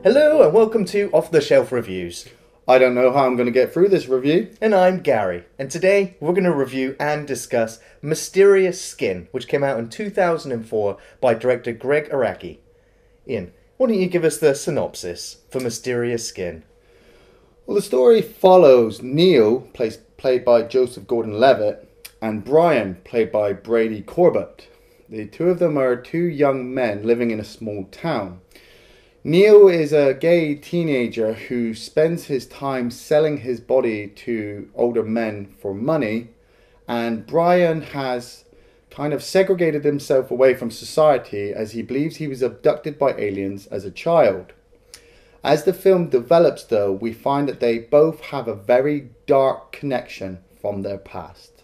Hello and welcome to Off the Shelf Reviews. I don't know how I'm going to get through this review. And I'm Gary. And today we're going to review and discuss Mysterious Skin, which came out in 2004 by director Gregg Araki. Iain, why don't you give us the synopsis for Mysterious Skin? Well, the story follows Neil, played by Joseph Gordon-Levitt, and Brian, played by Brady Corbet. The two of them are two young men living in a small town. Neil is a gay teenager who spends his time selling his body to older men for money, and Brian has kind of segregated himself away from society as he believes he was abducted by aliens as a child. As the film develops, though, we find that they both have a very dark connection from their past.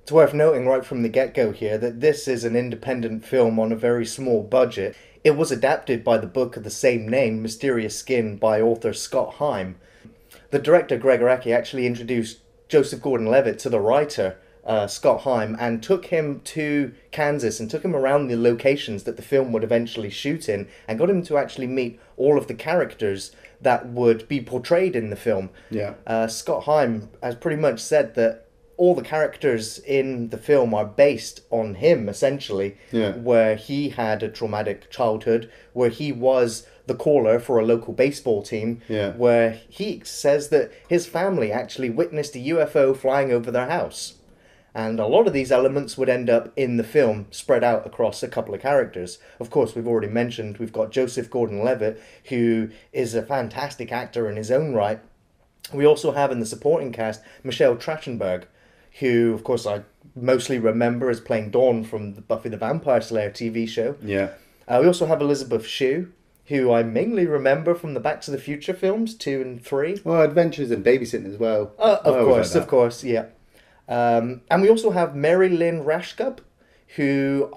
It's worth noting right from the get-go here that this is an independent film on a very small budget. It was adapted by the book of the same name, Mysterious Skin, by author Scott Heim. The director, Gregg Araki, actually introduced Joseph Gordon-Levitt to the writer, Scott Heim, and took him to Kansas and took him around the locations that the film would eventually shoot in and got him to actually meet all of the characters that would be portrayed in the film. Yeah. Scott Heim has pretty much said that all the characters in the film are based on him, essentially, where he had a traumatic childhood, where he was the caller for a local baseball team, where he says that his family actually witnessed a UFO flying over their house. And a lot of these elements would end up in the film, spread out across a couple of characters. Of course, we've already mentioned, we've got Joseph Gordon-Levitt, who is a fantastic actor in his own right. We also have in the supporting cast Michelle Trachtenberg, who, of course, I mostly remember as playing Dawn from the Buffy the Vampire Slayer TV show. Yeah. We also have Elisabeth Shue, who I mainly remember from the Back to the Future films, 2 and 3. Well, Adventures in Babysitting as well. Of course, yeah. And we also have Mary Lynn Rashkub, who,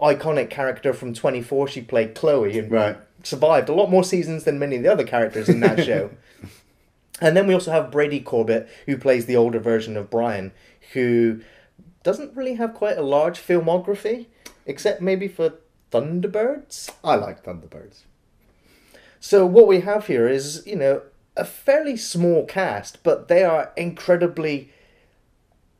iconic character from 24, she played Chloe and survived a lot more seasons than many of the other characters in that show. And then we also have Brady Corbet, who plays the older version of Brian, who doesn't really have quite a large filmography, except maybe for Thunderbirds. I like Thunderbirds. So what we have here is, a fairly small cast, but they are incredibly...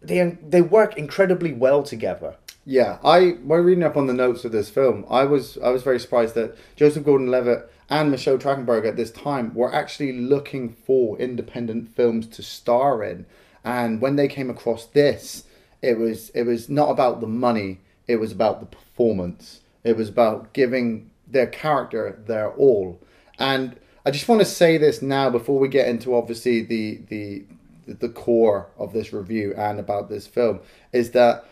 They work incredibly well together. Yeah, while reading up on the notes of this film, I was very surprised that Joseph Gordon-Levitt and Michelle Trachtenberg at this time were actually looking for independent films to star in. And when they came across this, it was not about the money, it was about the performance. It was about giving their character their all. And I just want to say this now before we get into obviously the core of this review and about this film, is that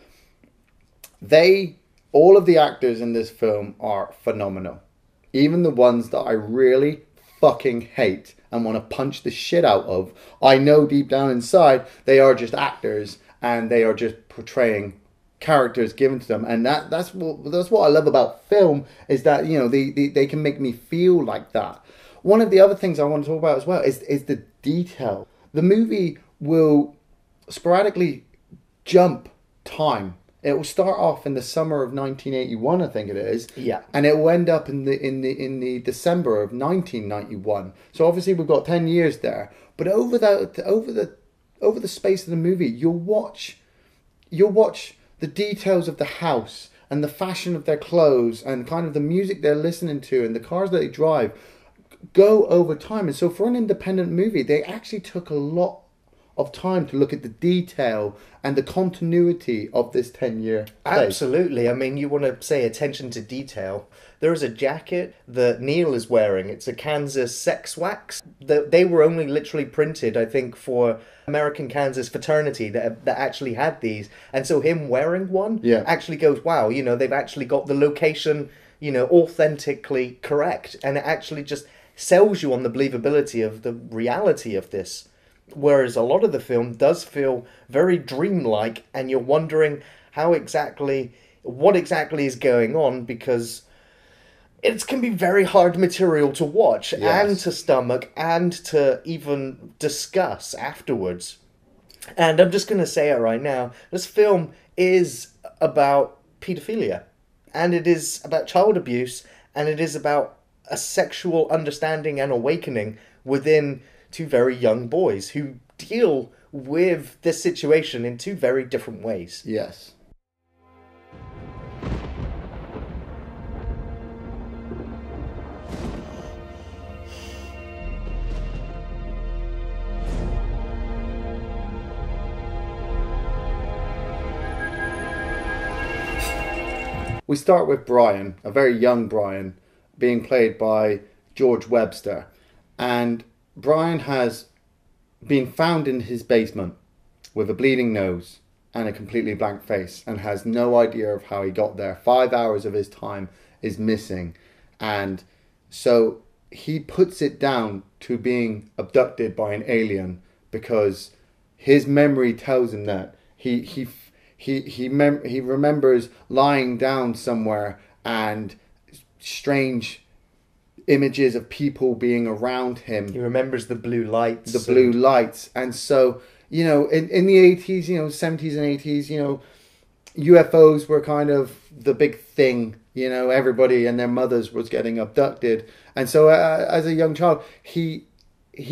all of the actors in this film are phenomenal. Even the ones that I really fucking hate and want to punch the shit out of, I know deep down inside they are just actors and they are just portraying characters given to them. And that's what I love about film, is that they can make me feel like that. One of the other things I want to talk about as well is the detail. The movie will sporadically jump time. It will start off in the summer of 1981, I think it is. Yeah. And it will end up in the December of 1991. So obviously we've got 10 years there. But over the space of the movie, you'll watch the details of the house and the fashion of their clothes and kind of the music they're listening to and the cars that they drive go over time. And so for an independent movie, they actually took a lot of time to look at the detail and the continuity of this 10-year space. Absolutely. I mean, you want to say attention to detail. There is a jacket that Neil is wearing. It's a Kansas sex wax. They were only literally printed, I think, for American Kansas fraternity that actually had these. And so him wearing one actually goes, wow, they've actually got the location, authentically correct. And it actually just sells you on the believability of the reality of this. Whereas a lot of the film does feel very dreamlike, and you're wondering what exactly is going on, because it can be very hard material to watch and to stomach and to even discuss afterwards. And I'm just going to say it right now. This film is about paedophilia, and it is about child abuse, and it is about a sexual understanding and awakening within two very young boys who deal with this situation in two very different ways. Yes. We start with Brian, a very young Brian, being played by George Webster. And Brian has been found in his basement with a bleeding nose and a completely blank face and has no idea of how he got there. 5 hours of his time is missing. And so he puts it down to being abducted by an alien because his memory tells him that he remembers lying down somewhere and strange images of people being around him. He remembers the blue lights. The blue lights. And so, you know, in the 80s, you know, 70s and 80s, you know, UFOs were kind of the big thing. You know, everybody and their mothers was getting abducted. And so as a young child, he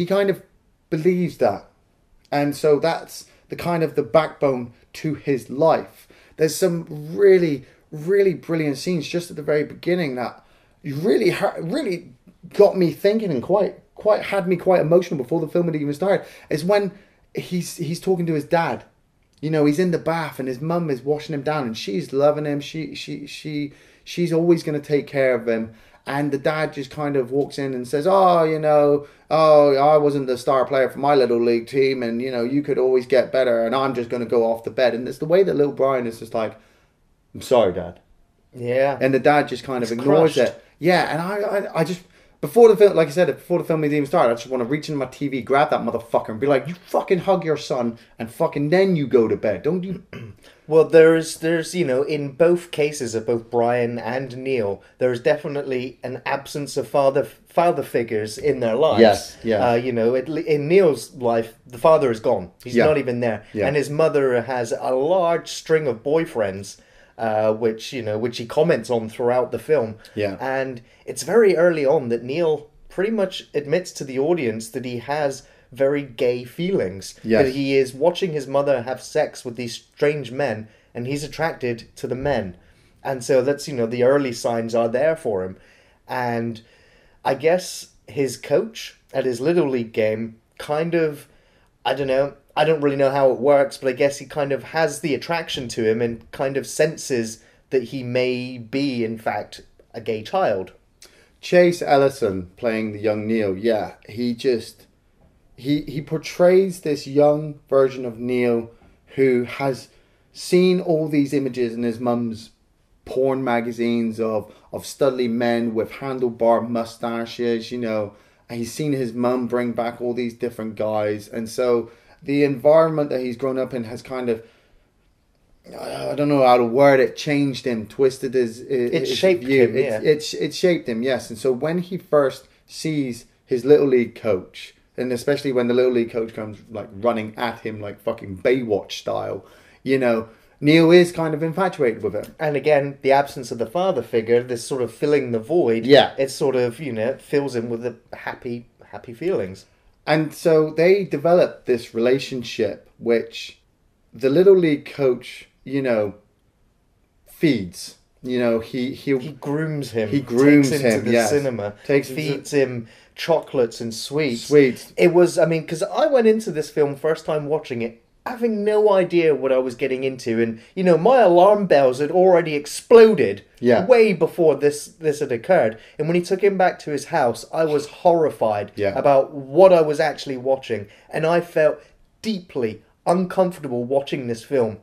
kind of believes that. And so that's the kind of the backbone to his life. There's some really, really brilliant scenes just at the very beginning that really got me thinking and quite had me quite emotional before the film had even started. Is when he's talking to his dad. You know, he's in the bath and his mum is washing him down and she's loving him. She's always going to take care of him. And the dad just kind of walks in and says, I wasn't the star player for my little league team, and, you know, you could always get better, and I'm just going to go off the bed. And it's the way that little Brian is just like, I'm sorry, Dad. Yeah. And the dad just kind of ignores it. Yeah, and I just, before the film, like I said, before the film had even started, I just want to reach into my TV, grab that motherfucker, and be like, you fucking hug your son, and fucking then you go to bed. Don't you... Well, there's you know, in both cases of both Brian and Neil, there's definitely an absence of father figures in their lives. Yes, yeah. You know, in Neil's life, the father is gone. He's not even there. Yeah. And his mother has a large string of boyfriends, which he comments on throughout the film. Yeah. And it's very early on that Neil pretty much admits to the audience that he has very gay feelings. Yes. That he is watching his mother have sex with these strange men and he's attracted to the men. And so that's, you know, the early signs are there for him. And I guess his coach at his Little League game kind of, I don't really know how it works, but I guess he kind of has the attraction to him and kind of senses that he may be, in fact, a gay child. Chase Ellison playing the young Neil, yeah, he portrays this young version of Neil who has seen all these images in his mum's porn magazines of studly men with handlebar mustaches, you know, and he's seen his mum bring back all these different guys, and so the environment that he's grown up in has kind of, I don't know how to word it, changed him, twisted his shaped view. him, yeah. It shaped him, yes. And so when he first sees his Little League coach, and especially when the Little League coach comes like running at him like fucking Baywatch style, you know, Neil is kind of infatuated with him. And again, the absence of the father figure, this sort of filling the void, yeah, it sort of, you know, fills him with the happy feelings. And so they develop this relationship which the Little League coach, you know, feeds. You know, he grooms him. He grooms takes him to the cinema. Feeds him chocolates and sweets. It was, I mean, because I went into this film first time watching it, having no idea what I was getting into, and you know, my alarm bells had already exploded way before this had occurred. And when he took him back to his house, I was horrified about what I was actually watching, and I felt deeply uncomfortable watching this film.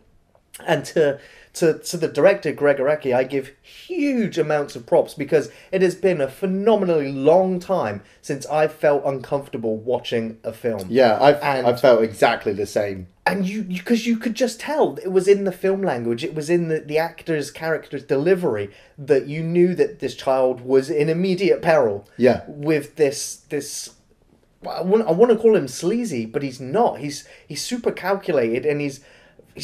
And to the director, Gregg Araki, I give huge amounts of props, because it has been a phenomenally long time since I felt uncomfortable watching a film. Yeah, I felt exactly the same. And because you could just tell it was in the film language, it was in the actor's character's delivery, that you knew that this child was in immediate peril. Yeah. With this I want to call him sleazy, but he's not. He's super calculated, and he's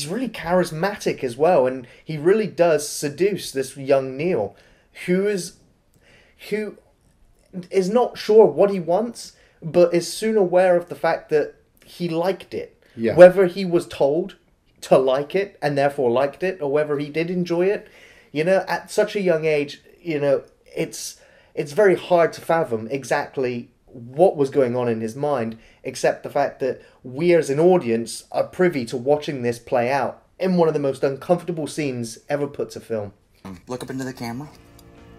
really charismatic as well, and he really does seduce this young Neil, who is not sure what he wants, but is soon aware of the fact that he liked it. Yeah. Whether he was told to like it and therefore liked it, or whether he did enjoy it, at such a young age, it's very hard to fathom exactly what was going on in his mind, except the fact that we as an audience are privy to watching this play out in one of the most uncomfortable scenes ever put to film. Look up into the camera.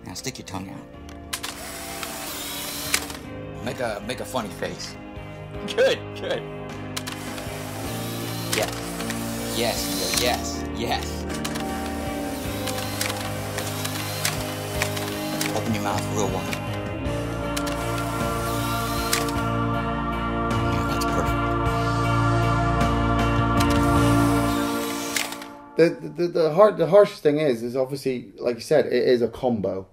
Now stick your tongue out. Make a funny face. Good. Yes. Open your mouth real wide. Yeah, that's perfect. The harshest thing is obviously, like you said, it is a combo.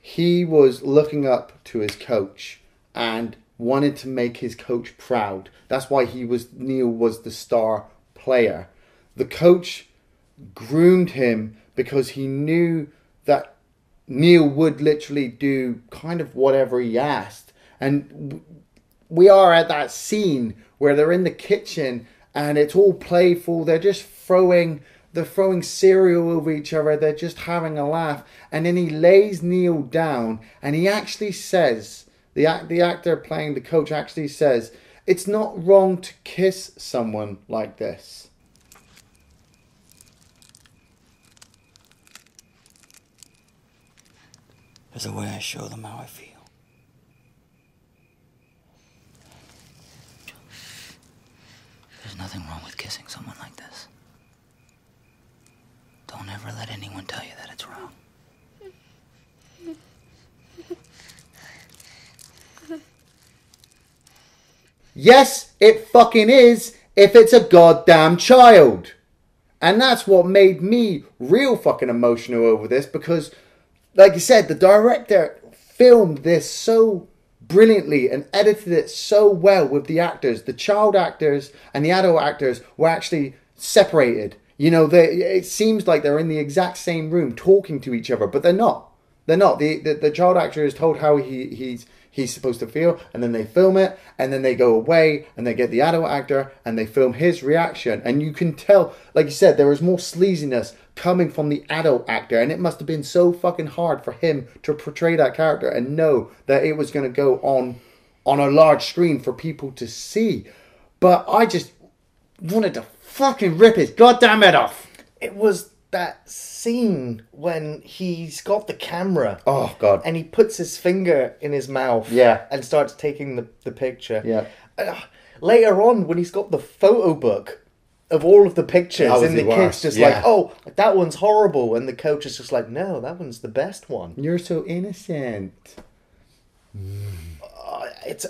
He was looking up to his coach and wanted to make his coach proud. That's why Neil was the star player. The coach groomed him because he knew that Neil would literally do kind of whatever he asked. And we are at that scene where they're in the kitchen and it's all playful. They're just throwing cereal over each other. They're just having a laugh. And then he lays Neil down and he actually says, the actor playing the coach actually says, it's not wrong to kiss someone like this. There's a way I show them how I feel. There's nothing wrong with kissing someone like this. Don't ever let anyone tell you that it's wrong. Yes, it fucking is, if it's a goddamn child. And that's what made me real fucking emotional over this, because, like you said, the director filmed this so brilliantly and edited it so well with the actors. The child actors and the adult actors were actually separated. It seems like they're in the exact same room talking to each other, but they're not. They're not. The child actor is told how he's supposed to feel, and then they film it, and then they go away, and they get the adult actor, and they film his reaction. And you can tell, like you said, there was more sleaziness coming from the adult actor, and it must have been so fucking hard for him to portray that character and know that it was going to go on a large screen for people to see. But I just wanted to fucking rip his goddamn head off. It was that scene when he's got the camera. Oh, God. And he puts his finger in his mouth. Yeah. And starts taking the picture. Yeah. Later on, when he's got the photo book of all of the pictures, and the kid's just like, oh, that one's horrible. And the coach is just like, no, that one's the best one. You're so innocent. It's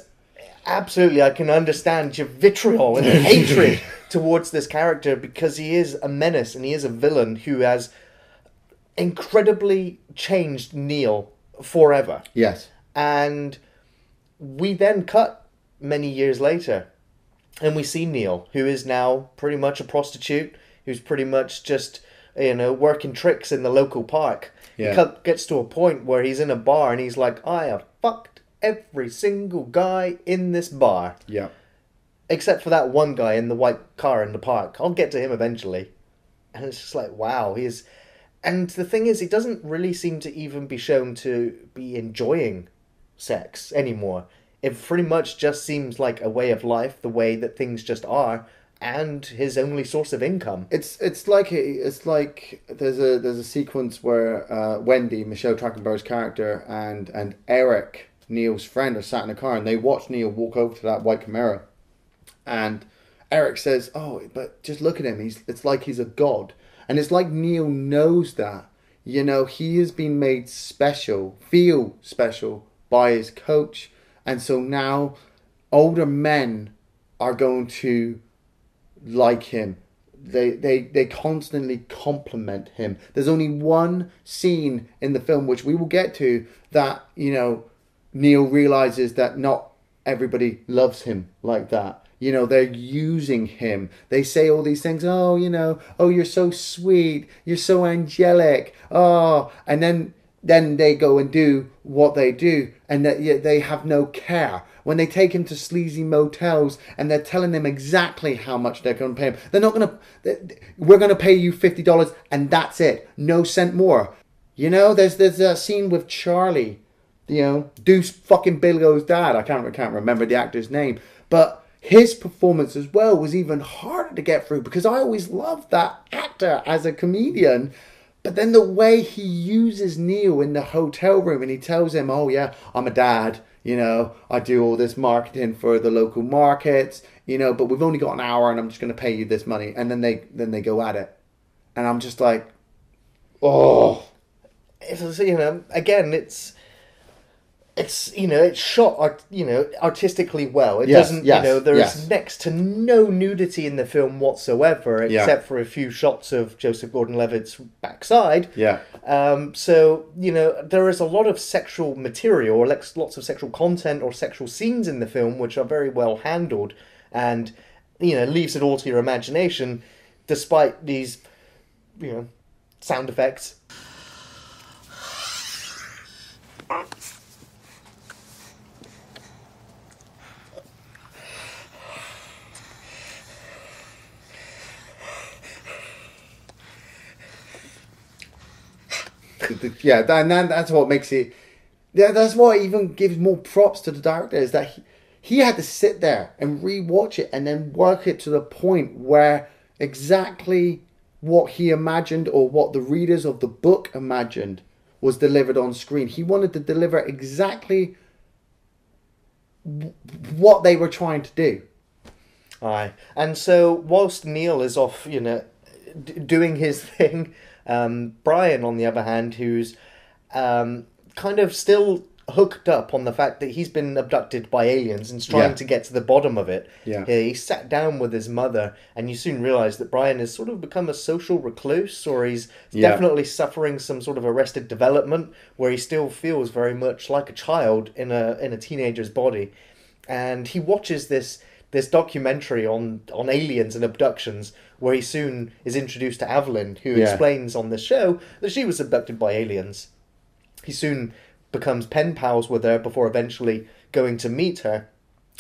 absolutely, I can understand your vitriol and hatred towards this character, because he is a menace and he is a villain who has incredibly changed Neil forever. Yes. And we then cut many years later and we see Neil, who is now pretty much a prostitute, who's pretty much just, working tricks in the local park. Yeah. He gets to a point where he's in a bar and he's like, I have fucked every single guy in this bar. Yeah. Except for that one guy in the white car in the park. I'll get to him eventually. And it's just like, wow, he's... And the thing is, he doesn't really seem to even be shown to be enjoying sex anymore. It pretty much just seems like a way of life, the way that things just are, and his only source of income. It's like there's a sequence where Wendy, Michelle Trachtenberg's character, and Eric, Neil's friend, are sat in a car and they watch Neil walk over to that white Camaro. And Eric says, oh, but just look at him. It's like he's a god. And it's like Neil knows that. He has been made special, feel special by his coach. And so now older men are going to like him. They constantly compliment him. There's only one scene in the film, which we will get to, that, Neil realizes that not everybody loves him like that. They're using him. They say all these things. Oh, oh, you're so sweet. You're so angelic. Oh, and then then they go and do what they do, and that they have no care. When they take him to sleazy motels and they're telling him exactly how much they're going to pay him, they're not going to. We're going to pay you $50 and that's it, no cent more. You know, there's a scene with Charlie, you know, Deuce fucking Bigelow's dad. I can't remember the actor's name, but his performance as well was even harder to get through because I always loved that actor as a comedian. But then the way he uses Neil in the hotel room and he tells him, oh yeah, I'm a dad, you know, I do all this marketing for the local markets, you know, but we've only got an hour and I'm just going to pay you this money. And then they go at it. And I'm just like, oh. It's, you know, again, it's you know, it's shot, you know, artistically well. It doesn't, you know, there's next to no nudity in the film whatsoever, except for a few shots of Joseph Gordon-Levitt's backside. Yeah. So, you know, there is a lot of sexual material, or lots of sexual content or sexual scenes in the film, which are very well handled, and, you know, leaves it all to your imagination, despite these, you know, sound effects. Yeah, that's what makes it. Yeah, that's what even gives more props to the director, is that he had to sit there and rewatch it and then work it to the point where exactly what he imagined or what the readers of the book imagined was delivered on screen. He wanted to deliver exactly what they were trying to do. Aye, and so whilst Neil is off, you know, doing his thing. Brian, on the other hand, who's kind of still hooked up on the fact that he's been abducted by aliens and is trying to get to the bottom of it. Yeah. He sat down with his mother, and you soon realise that Brian has sort of become a social recluse, or he's definitely suffering some sort of arrested development where he still feels very much like a child in a teenager's body. And he watches this documentary on aliens and abductions, where he soon is introduced to Evelyn, who explains on the show that she was abducted by aliens. He soon becomes pen pals with her before eventually going to meet her,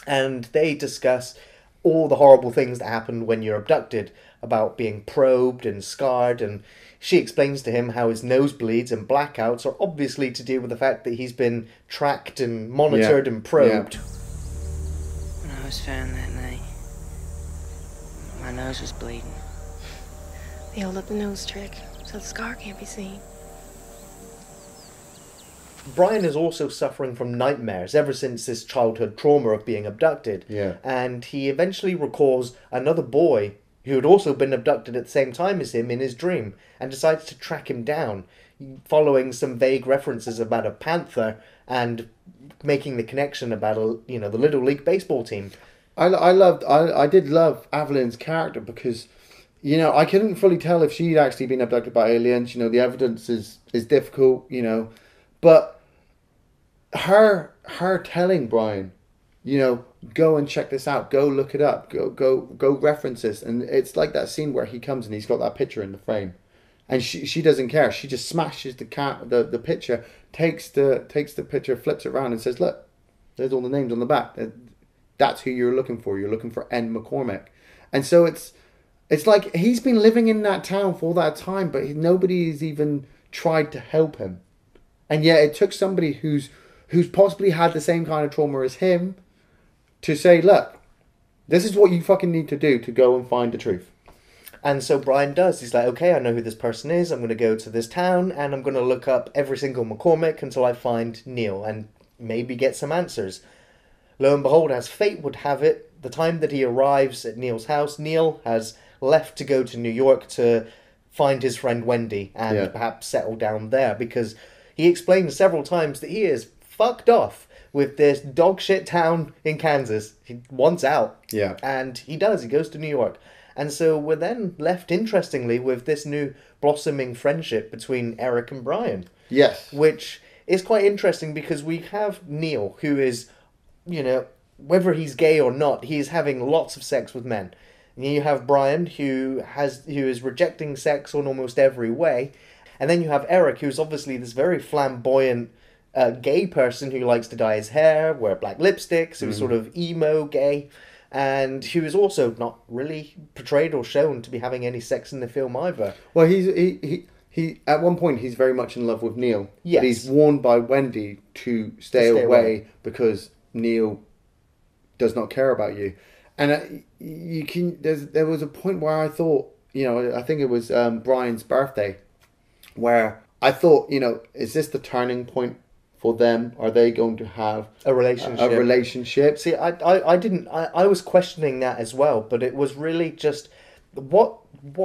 and they discuss all the horrible things that happen when you're abducted, about being probed and scarred, and she explains to him how his nosebleeds and blackouts are obviously to do with the fact that he's been tracked and monitored and probed. When I was found that night, my nose was bleeding. They hold up the nose trick so the scar can't be seen. Brian is also suffering from nightmares ever since his childhood trauma of being abducted. Yeah. And he eventually recalls another boy who had also been abducted at the same time as him in his dream, and decides to track him down, following some vague references about a panther and making the connection about the Little League baseball team. I did love Evelyn's character because, you know, I couldn't fully tell if she'd actually been abducted by aliens. You know, the evidence is difficult, you know, but her telling Brian, you know, go and check this out, go look it up, go reference this, and it's like that scene where he comes and he's got that picture in the frame, and she doesn't care. She just smashes the picture, takes the picture, flips it around, and says, "Look, there's all the names on the back. That's who you're looking for. You're looking for N. McCormick." And so it's like he's been living in that town for all that time, but nobody's even tried to help him. And yet it took somebody who's possibly had the same kind of trauma as him to say, "Look, this is what you fucking need to do to go and find the truth." And so Brian does. He's like, okay, I know who this person is. I'm going to go to this town and I'm going to look up every single McCormick until I find Neil and maybe get some answers. Lo and behold, as fate would have it, the time that he arrives at Neil's house, Neil has left to go to New York to find his friend Wendy and perhaps settle down there, because he explains several times that he is fucked off with this dog shit town in Kansas. He wants out. Yeah. And he does. He goes to New York. And so we're then left, interestingly, with this new blossoming friendship between Eric and Brian. Yes. Which is quite interesting because we have Neil, who is, you know, whether he's gay or not, he is having lots of sex with men. And you have Brian, who is rejecting sex in almost every way. And then you have Eric, who's obviously this very flamboyant gay person who likes to dye his hair, wear black lipsticks, who's sort of emo gay, and who is also not really portrayed or shown to be having any sex in the film either. Well, he at one point he's very much in love with Neil. Yes. But he's warned by Wendy to stay away because Neil does not care about you. And there was a point where I thought, I think it was Brian's birthday, where I thought, is this the turning point for them? Are they going to have a relationship? See, I was questioning that as well, but it was really just what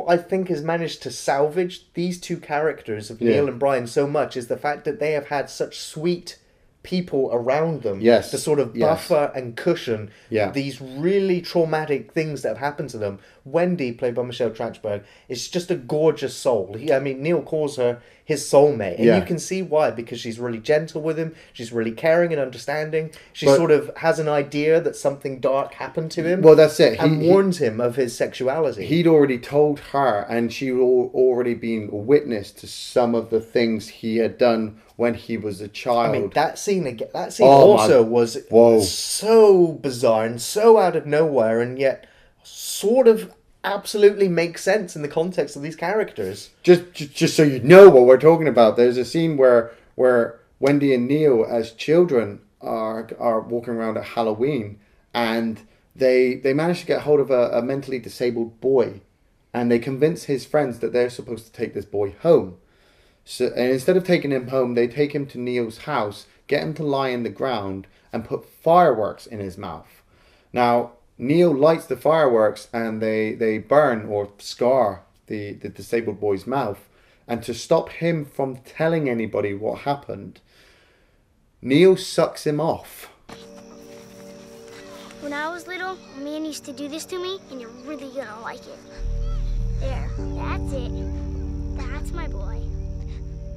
I think has managed to salvage these two characters of Neil and Brian so much is the fact that they have had such sweet people around them to sort of buffer and cushion these really traumatic things that have happened to them. Wendy, played by Michelle Trachtenberg, is just a gorgeous soul. Neil calls her his soulmate, and you can see why, because she's really gentle with him, she's really caring and understanding, sort of has an idea that something dark happened to him. Well, that's it. And warns him of his sexuality. He'd already told her, and she had already been a witness to some of the things he had done when he was a child. That scene was so bizarre and so out of nowhere, and yet sort of absolutely makes sense in the context of these characters. Just so you know what we're talking about, there's a scene where Wendy and Neil as children are walking around at Halloween, and they manage to get hold of a mentally disabled boy, and they convince his friends that they're supposed to take this boy home. So, and instead of taking him home, they take him to Neil's house, get him to lie in the ground, and put fireworks in his mouth. Now, Neil lights the fireworks, and they burn or scar the disabled boy's mouth. And to stop him from telling anybody what happened, Neil sucks him off. When I was little, a man used to do this to me, and you're really gonna like it. There, that's it. That's my boy.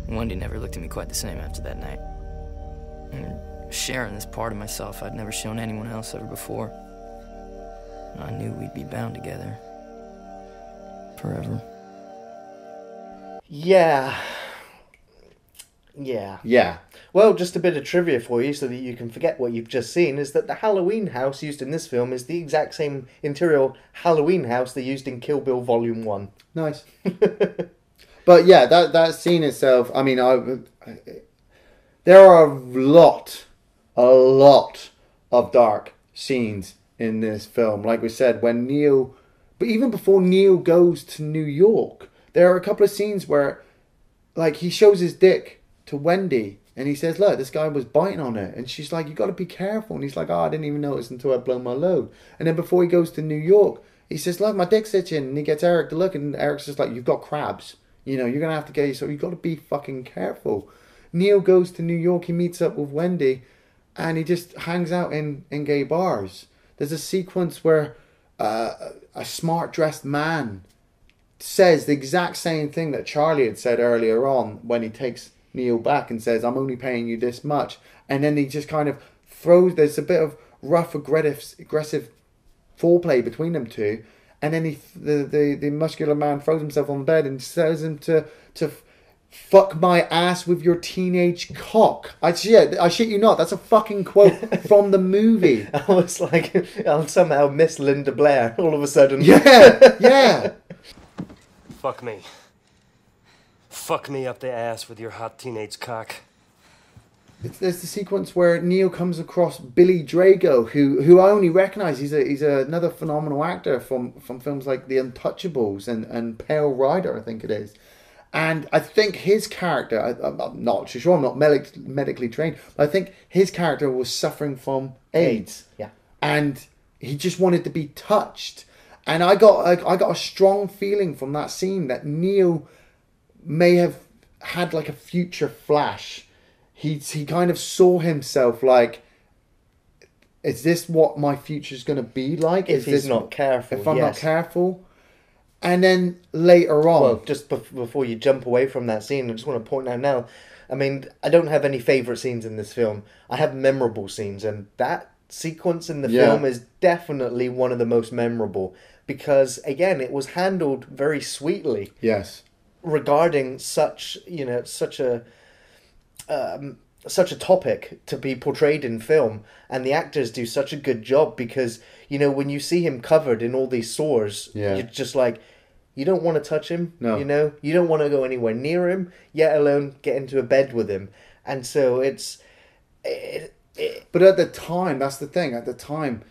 Wendy never looked at me quite the same after that night. And sharing this part of myself I'd never shown anyone else ever before. I knew we'd be bound together. Forever. Yeah. Well, just a bit of trivia for you so that you can forget what you've just seen is that the Halloween house used in this film is the exact same interior Halloween house they used in Kill Bill Volume 1. Nice. But yeah, that scene itself, there are a lot of dark scenes in this film. Like we said, but even before Neil goes to New York, there are a couple of scenes where, like, he shows his dick to Wendy, and he says, look, this guy was biting on it. And she's like, you got to be careful. And he's like, I didn't even notice until I'd blown my load. And then before he goes to New York, he says, look, my dick's itching. And he gets Eric to look, and Eric's just like, you've got crabs. You're going to have to get yourself, you've got to be fucking careful. Neil goes to New York, he meets up with Wendy, and he just hangs out in gay bars. There's a sequence where a smart-dressed man says the exact same thing that Charlie had said earlier on when he takes Neil back and says, I'm only paying you this much. And then he just kind of there's a bit of rough, aggressive foreplay between them two. And then the muscular man throws himself on the bed and tells him to fuck my ass with your teenage cock. I shit you not. That's a fucking quote from the movie. I was like, I'll somehow miss Linda Blair all of a sudden. Yeah. Fuck me. Fuck me up the ass with your hot teenage cock. There's the sequence where Neil comes across Billy Drago, who I only recognise. He's another phenomenal actor from films like The Untouchables and Pale Rider, I think it is. And I think his character, I'm not sure, I'm not medically trained, but I think his character was suffering from AIDS. Yeah. And he just wanted to be touched. And I got a strong feeling from that scene that Neil may have had like a future flash. He kind of saw himself like, is this what my future's going to be like? If he's not careful. If I'm not careful. And then later on... Well, just before you jump away from that scene, I just want to point out now, I mean, I don't have any favourite scenes in this film. I have memorable scenes, and that sequence in the film is definitely one of the most memorable. Because, again, it was handled very sweetly. Yes. regarding such such a topic to be portrayed in film, and the actors do such a good job because, when you see him covered in all these sores, you're just like, you don't want to touch him. No. You don't want to go anywhere near him, yet alone get into a bed with him. And so but at the time, that's the thing. At the time,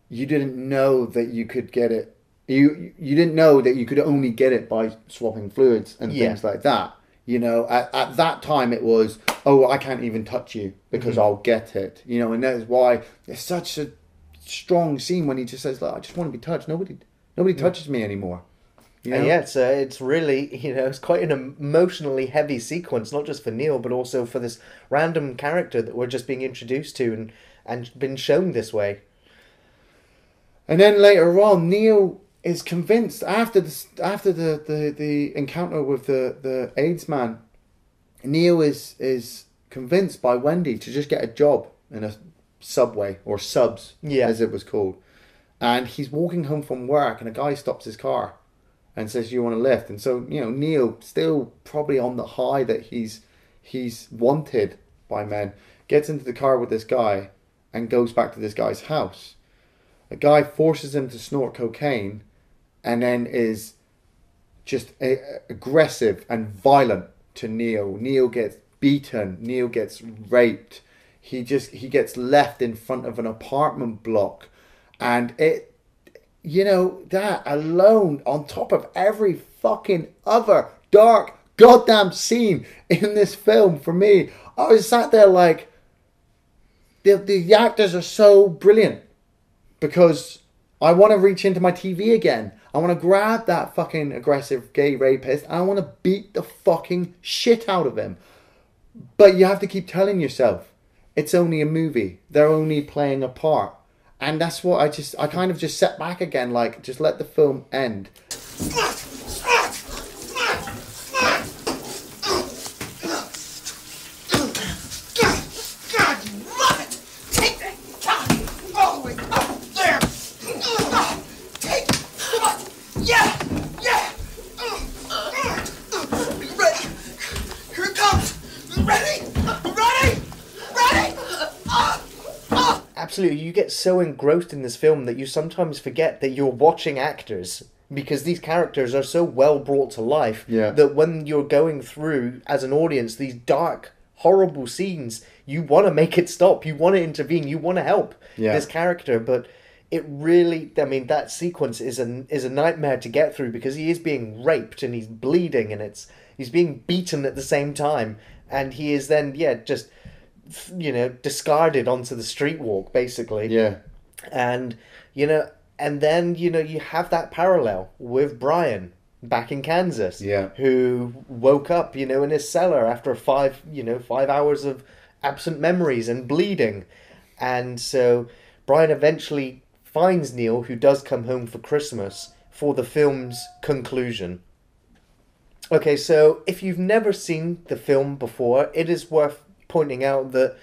you didn't know that you could get it. You didn't know that you could only get it by swapping fluids and things like that. At that time it was, oh, I can't even touch you because I'll get it. And that is why it's such a strong scene when he just says, like, I just want to be touched. Nobody touches me anymore. It's really, it's quite an emotionally heavy sequence, not just for Neil, but also for this random character that we're just being introduced to and been shown this way. And then later on, Neil is convinced after the encounter with the AIDS man. Neil is convinced by Wendy to just get a job in a subway or subs, as it was called. And he's walking home from work, and a guy stops his car and says, "You want a lift?" And so Neil, still probably on the high that he's wanted by men, gets into the car with this guy and goes back to this guy's house. A guy forces him to snort cocaine, and then is just aggressive and violent to Neil. Neil gets beaten. Neil gets raped. He gets left in front of an apartment block. And that alone, on top of every fucking other dark goddamn scene in this film, for me, I was sat there like, the actors are so brilliant, because I want to reach into my TV again. I want to grab that fucking aggressive gay rapist and I want to beat the fucking shit out of him. But you have to keep telling yourself, it's only a movie. They're only playing a part. And that's what I kind of just sat back again, like, just let the film end. Absolutely, you get so engrossed in this film that you sometimes forget that you're watching actors, because these characters are so well brought to life that when you're going through, as an audience, these dark, horrible scenes, you want to make it stop, you want to intervene, you want to help this character, but it really, that sequence is a nightmare to get through, because he is being raped and he's bleeding and he's being beaten at the same time, and he is then, just discarded onto the street walk, basically. And then you have that parallel with Brian back in Kansas, who woke up in his cellar after 5 hours of absent memories and bleeding. And so Brian eventually finds Neil, who does come home for Christmas, for the film's conclusion. Okay, so if you've never seen the film before, it is worth pointing out that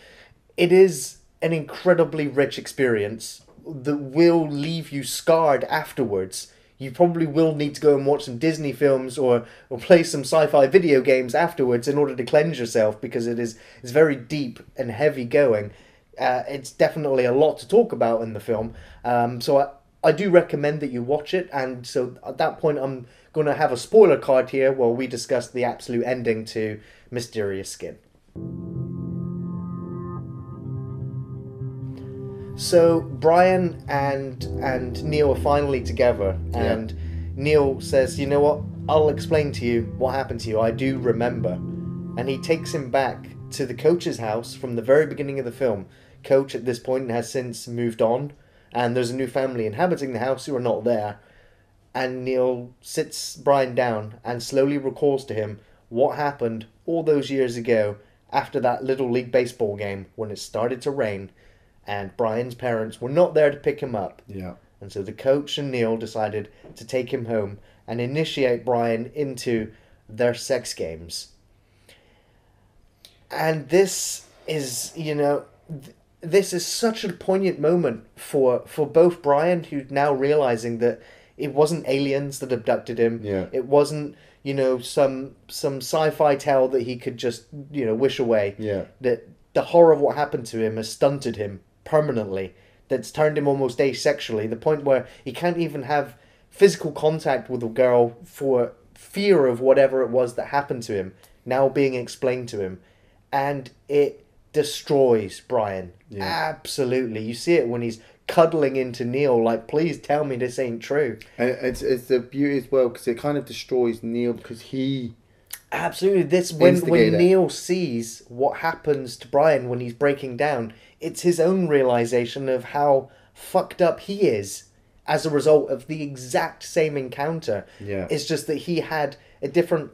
it is an incredibly rich experience that will leave you scarred afterwards. You probably will need to go and watch some Disney films or play some sci-fi video games afterwards in order to cleanse yourself, because it's very deep and heavy going. It's definitely a lot to talk about in the film. So I do recommend that you watch it. And so at that point, I'm going to have a spoiler card here while we discuss the absolute ending to Mysterious Skin. So Brian and Neil are finally together, and Neil says, "You know what? I'll explain to you what happened to you. I do remember." And he takes him back to the coach's house from the very beginning of the film. Coach at this point has since moved on, and there's a new family inhabiting the house who are not there. And Neil sits Brian down and slowly recalls to him what happened all those years ago after that Little League baseball game when it started to rain. And Brian's parents were not there to pick him up. And so the coach and Neil decided to take him home and initiate Brian into their sex games. And this is, this is such a poignant moment for both Brian, who's now realizing that It wasn't aliens that abducted him. Yeah. It wasn't, some sci-fi tale that he could just, wish away. Yeah. That the horror of what happened to him has stunted him permanently. That's turned him almost asexually. The point where he can't even have physical contact with a girl for fear of whatever it was that happened to him now being explained to him. And it destroys Brian. Yeah. Absolutely. You see it when he's cuddling into Neil, like, please tell me this ain't true. And it's the beauty as well, because it kind of destroys Neil, because he... Absolutely. This when Neil sees what happens to Brian when he's breaking down, it's his own realization of how fucked up he is as a result of the exact same encounter. Yeah. It's just that he had a different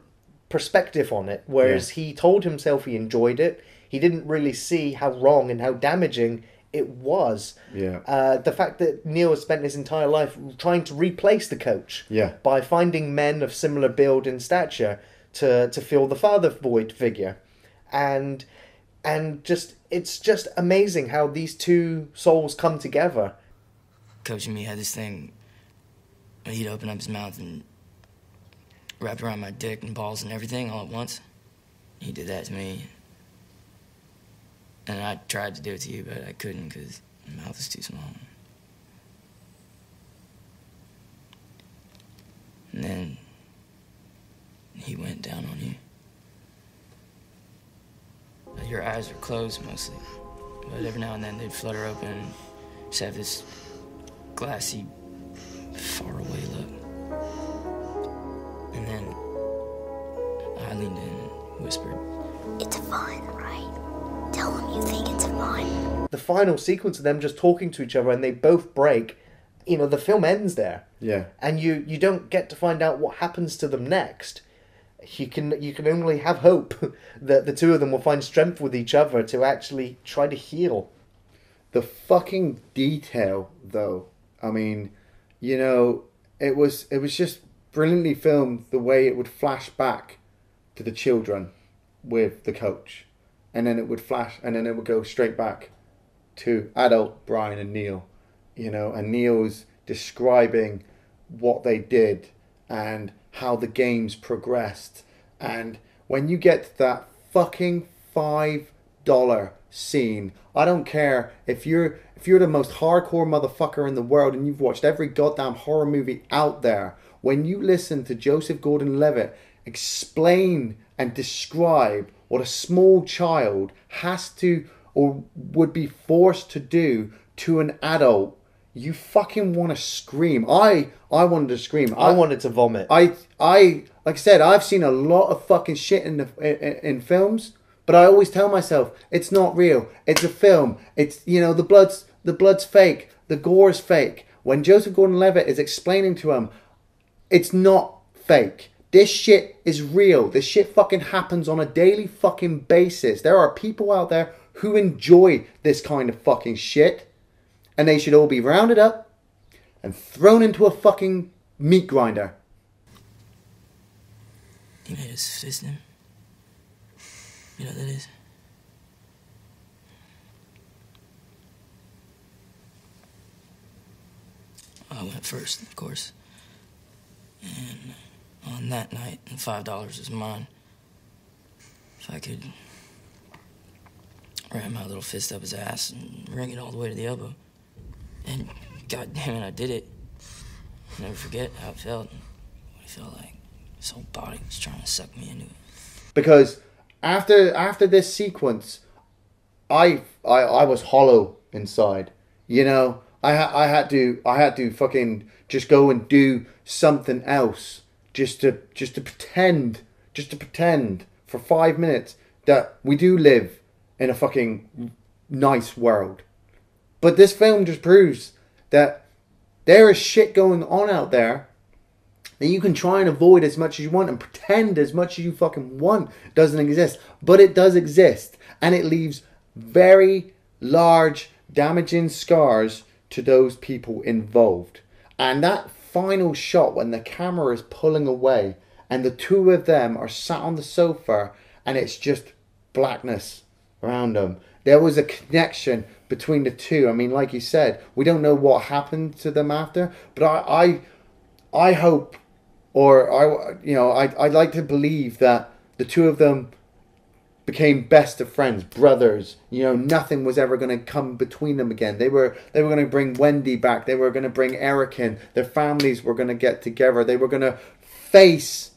perspective on it, whereas he told himself he enjoyed it. He didn't really see how wrong and how damaging it was. Yeah. The fact that Neil has spent his entire life trying to replace the coach. Yeah. By finding men of similar build and stature to fill the father void figure. And it's just amazing how these two souls come together. Coach and me had this thing. He'd open up his mouth and wrap around my dick and balls and everything all at once. He did that to me. And I tried to do it to you, but I couldn't because my mouth was too small. And then he went down on you. Your eyes were closed mostly, but every now and then they'd flutter open and just have this glassy, faraway look. And then I leaned in and whispered, "It's fun, right? Tell him you think it's fun." The final sequence of them just talking to each other and they both break, the film ends there. Yeah. And you don't get to find out what happens to them next. You can only have hope that the two of them will find strength with each other to actually try to heal. The fucking detail, though. I mean, it was just brilliantly filmed, the way it would flash back to the children with the coach. And then it would flash, and then it would go straight back to adult Brian and Neil. And Neil's describing what they did and how the games progressed. And when you get to that fucking $5 scene, I don't care if you're the most hardcore motherfucker in the world and you've watched every goddamn horror movie out there, when you listen to Joseph Gordon-Levitt explain and describe what a small child has to or would be forced to do to an adult, you fucking want to scream. I wanted to scream. I wanted to vomit. I like I said, I've seen a lot of fucking shit in films, but I always tell myself it's not real. It's a film. It's the blood's fake. The gore's fake. When Joseph Gordon-Levitt is explaining to him, it's not fake. This shit is real. This shit fucking happens on a daily fucking basis. There are people out there who enjoy this kind of fucking shit. And they should all be rounded up and thrown into a fucking meat grinder. He made us fist him. You know what that is? I went first, of course. And on that night, $5 was mine. If I could ram my little fist up his ass and wring it all the way to the elbow. And god damn it, I did it. I'll never forget how it felt. What it felt like. His whole body was trying to suck me into it. Because after this sequence, I was hollow inside. I had to fucking just go and do something else just to pretend for 5 minutes that we do live in a fucking nice world. But this film just proves that there is shit going on out there that you can try and avoid as much as you want and pretend as much as you fucking want doesn't exist. But it does exist. And it leaves very large, damaging scars to those people involved. And that final shot when the camera is pulling away and the two of them are sat on the sofa and it's just blackness around them. There was a connection between the two. I mean, like you said, we don't know what happened to them after, but I hope, I'd like to believe that the two of them became best of friends, brothers. Nothing was ever going to come between them again. They were going to bring Wendy back. They were going to bring Eric in. Their families were going to get together. They were going to face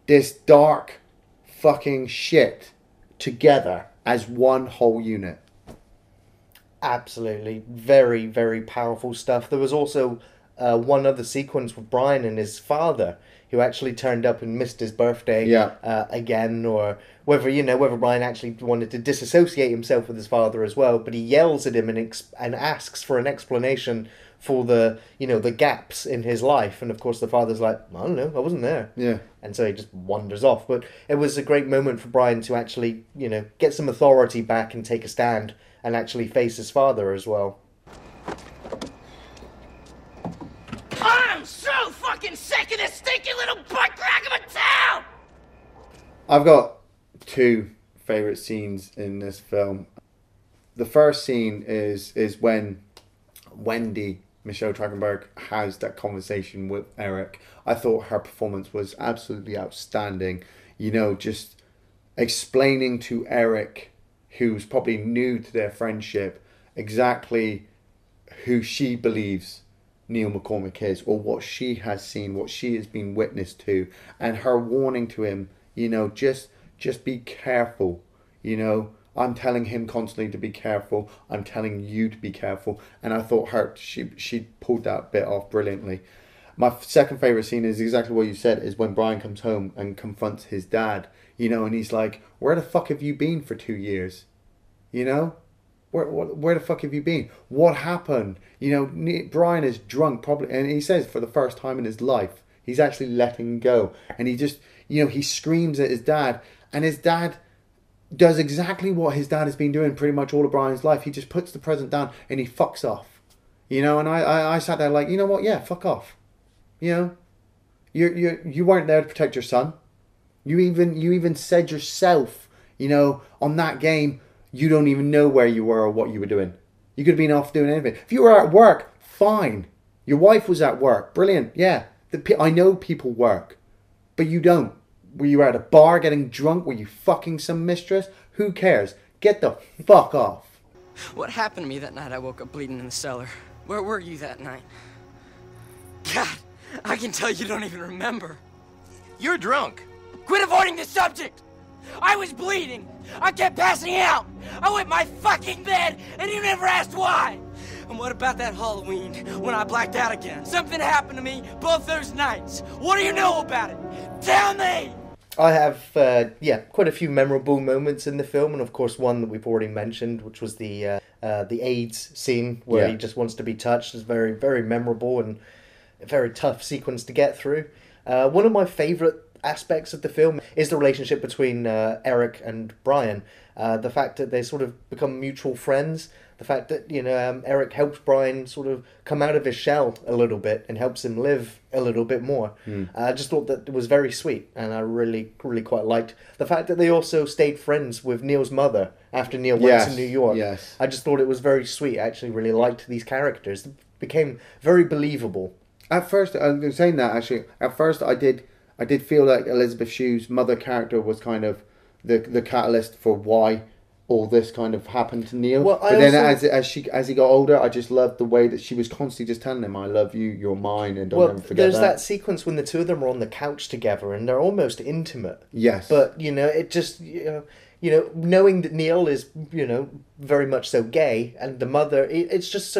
this dark fucking shit together as one whole unit. Absolutely. Very, very powerful stuff. There was also one other sequence with Brian and his father, who actually turned up and missed his birthday again, or whether Brian actually wanted to disassociate himself with his father as well, but he yells at him and asks for an explanation for the gaps in his life, and of course the father's like, I don't know, I wasn't there. Yeah. And so he just wanders off. But it was a great moment for Brian to actually, get some authority back and take a stand and actually face his father as well. I'm so fucking sick of this stinking little butt crack of a town! I've got two favourite scenes in this film. The first scene is when Wendy, Michelle Trachtenberg, has that conversation with Eric. I thought her performance was absolutely outstanding. Just explaining to Eric, who's probably new to their friendship, exactly who she believes Neil McCormick is, or what she has seen, what she has been witness to, and her warning to him, just be careful. I'm telling him constantly to be careful. I'm telling you to be careful. And I thought she pulled that bit off brilliantly. My second favourite scene is exactly what you said, is when Brian comes home and confronts his dad, and he's like, where the fuck have you been for 2 years? Where the fuck have you been? What happened? Brian is drunk probably, and he says for the first time in his life, he's actually letting go. And he just, he screams at his dad, and his dad does exactly what his dad has been doing pretty much all of Brian's life. He just puts the present down and he fucks off. And I sat there like, you know what? Yeah, fuck off. You weren't there to protect your son. You even said yourself, on that game, you don't even know where you were or what you were doing. You could have been off doing anything. If you were at work, fine. Your wife was at work. Brilliant. Yeah. I know people work. But you don't. Were you at a bar getting drunk? Were you fucking some mistress? Who cares? Get the fuck off. What happened to me that night I woke up bleeding in the cellar? Where were you that night? God, I can tell you don't even remember. You're drunk. Quit avoiding the subject! I was bleeding! I kept passing out! I went my fucking bed and you never asked why! And what about that Halloween when I blacked out again? Something happened to me both those nights. What do you know about it? Tell me! I have, quite a few memorable moments in the film, and of course one that we've already mentioned, which was the AIDS scene where he just wants to be touched. It's very, very memorable and a very tough sequence to get through. One of my favourite aspects of the film is the relationship between Eric and Brian. The fact that they sort of become mutual friends. The fact that, Eric helps Brian sort of come out of his shell a little bit and helps him live a little bit more. I just thought that it was very sweet, and I really, really quite liked the fact that they also stayed friends with Neil's mother after Neil went to New York. Yes. I just thought it was very sweet. I actually really liked these characters. They became very believable. At first, I'm saying that actually, at first I did feel like Elisabeth Shue's mother character was kind of the catalyst for why all this kind of happened to Neil. Well, but then as he got older, I just loved the way that she was constantly just telling him, I love you, you're mine, and don't ever forget there's that sequence when the two of them are on the couch together and they're almost intimate. Yes. But, it just, knowing that Neil is, very much so gay, and the mother, it's just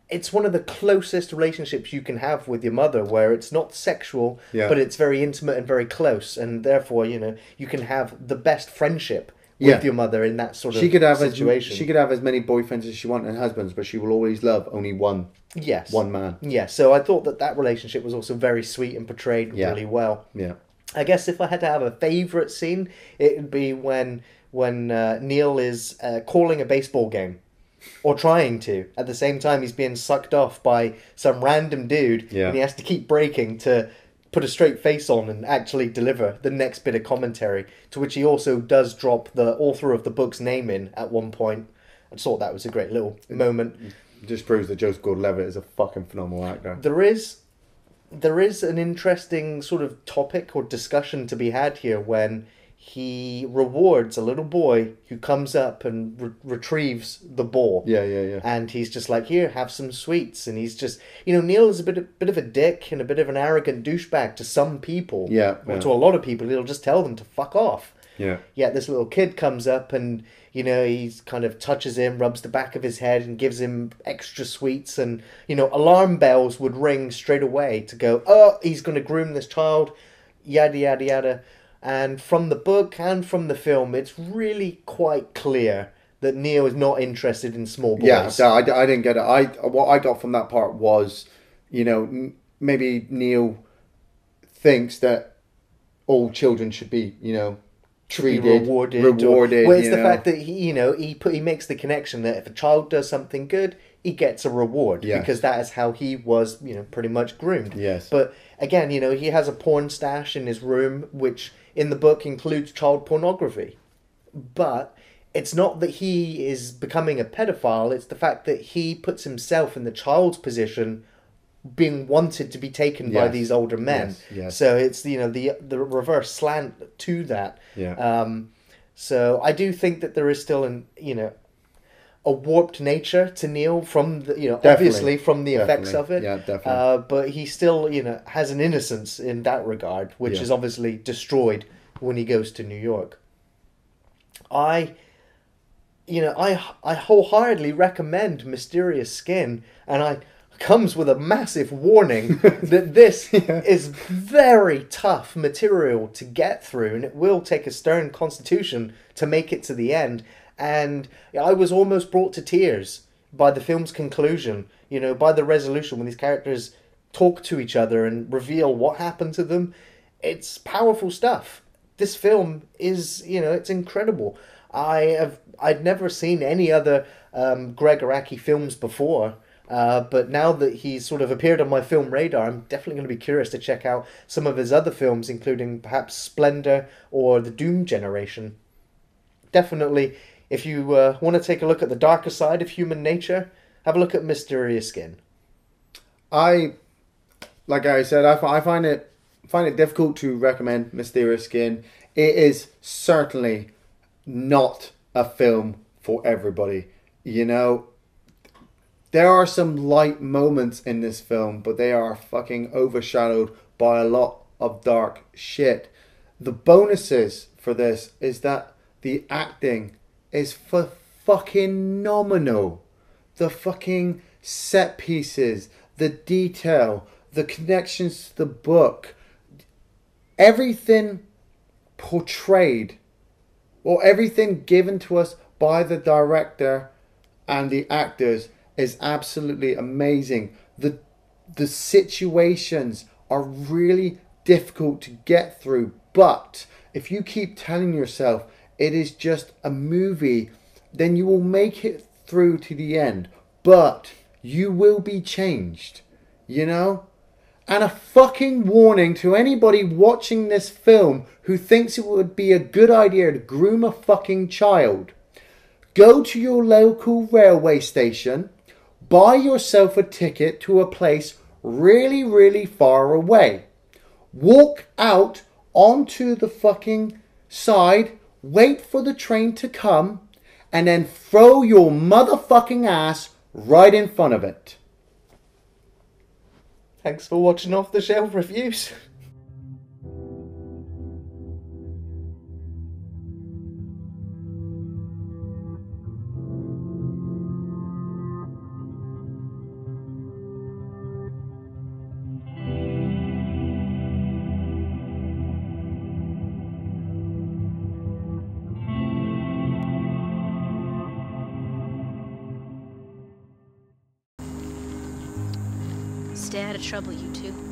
it's one of the closest relationships you can have with your mother, where it's not sexual, but it's very intimate and very close, and therefore, you can have the best friendship with your mother in that sort of situation. She could have as many boyfriends as she wants and husbands, but she will always love only one. Yes. One man. Yeah, so I thought that relationship was also very sweet and portrayed really well. Yeah. I guess if I had to have a favourite scene, it would be when Neil is calling a baseball game. Or trying to. At the same time, he's being sucked off by some random dude, and he has to keep braking to put a straight face on and actually deliver the next bit of commentary, to which he also does drop the author of the book's name in at one point. I just thought that was a great little moment. It just proves that Joseph Gordon-Levitt is a fucking phenomenal actor. There is there is an interesting sort of topic or discussion to be had here when he rewards a little boy who comes up and retrieves the ball. Yeah. And he's just like, here, have some sweets. And he's just, Neil is a bit of a dick and a bit of an arrogant douchebag to some people. Yeah. Or to a lot of people, he'll just tell them to fuck off. Yeah. Yet this little kid comes up and, he's kind of touches him, rubs the back of his head and gives him extra sweets. And, alarm bells would ring straight away to go, oh, he's going to groom this child, yada, yada, yada. And from the book and from the film, it's really quite clear that Neil is not interested in small boys. Yeah, I didn't get it. What I got from that part was, maybe Neil thinks that all children should be, treated, rewarded. Well, it's the fact that he makes the connection that if a child does something good, he gets a reward. Yes. Because that is how he was, pretty much groomed. Yes. But again, he has a porn stash in his room, which in the book includes child pornography. But it's not that he is becoming a pedophile, it's the fact that he puts himself in the child's position, being wanted to be taken by these older men. Yes. So it's the reverse slant to that. Yeah. So I do think that there is still a warped nature to Neil from the obviously from the effects of it. Yeah, definitely. But he still has an innocence in that regard, which is obviously destroyed when he goes to New York. I wholeheartedly recommend Mysterious Skin, and I comes with a massive warning that this is very tough material to get through, and it will take a stern constitution to make it to the end. And I was almost brought to tears by the film's conclusion, by the resolution when these characters talk to each other and reveal what happened to them. It's powerful stuff. This film is, it's incredible. I'd never seen any other Gregg Araki films before, but now that he's sort of appeared on my film radar, I'm definitely going to be curious to check out some of his other films, including perhaps Splendor or The Doom Generation. Definitely, if you want to take a look at the darker side of human nature, have a look at Mysterious Skin. Like I said, I find it difficult to recommend Mysterious Skin. It is certainly not a film for everybody. There are some light moments in this film, but they are fucking overshadowed by a lot of dark shit. The bonuses for this is that the acting is fucking nominal. The fucking set pieces, the detail, the connections to the book, everything portrayed, or everything given to us by the director and the actors is absolutely amazing. The situations are really difficult to get through, but if you keep telling yourself it is just a movie, then you will make it through to the end, but you will be changed, And a fucking warning to anybody watching this film who thinks it would be a good idea to groom a fucking child. Go to your local railway station, buy yourself a ticket to a place really, really far away. Walk out onto the fucking side, wait for the train to come, and then throw your motherfucking ass right in front of it. Thanks for watching Off the Shelf Reviews. Stay out of trouble, you two.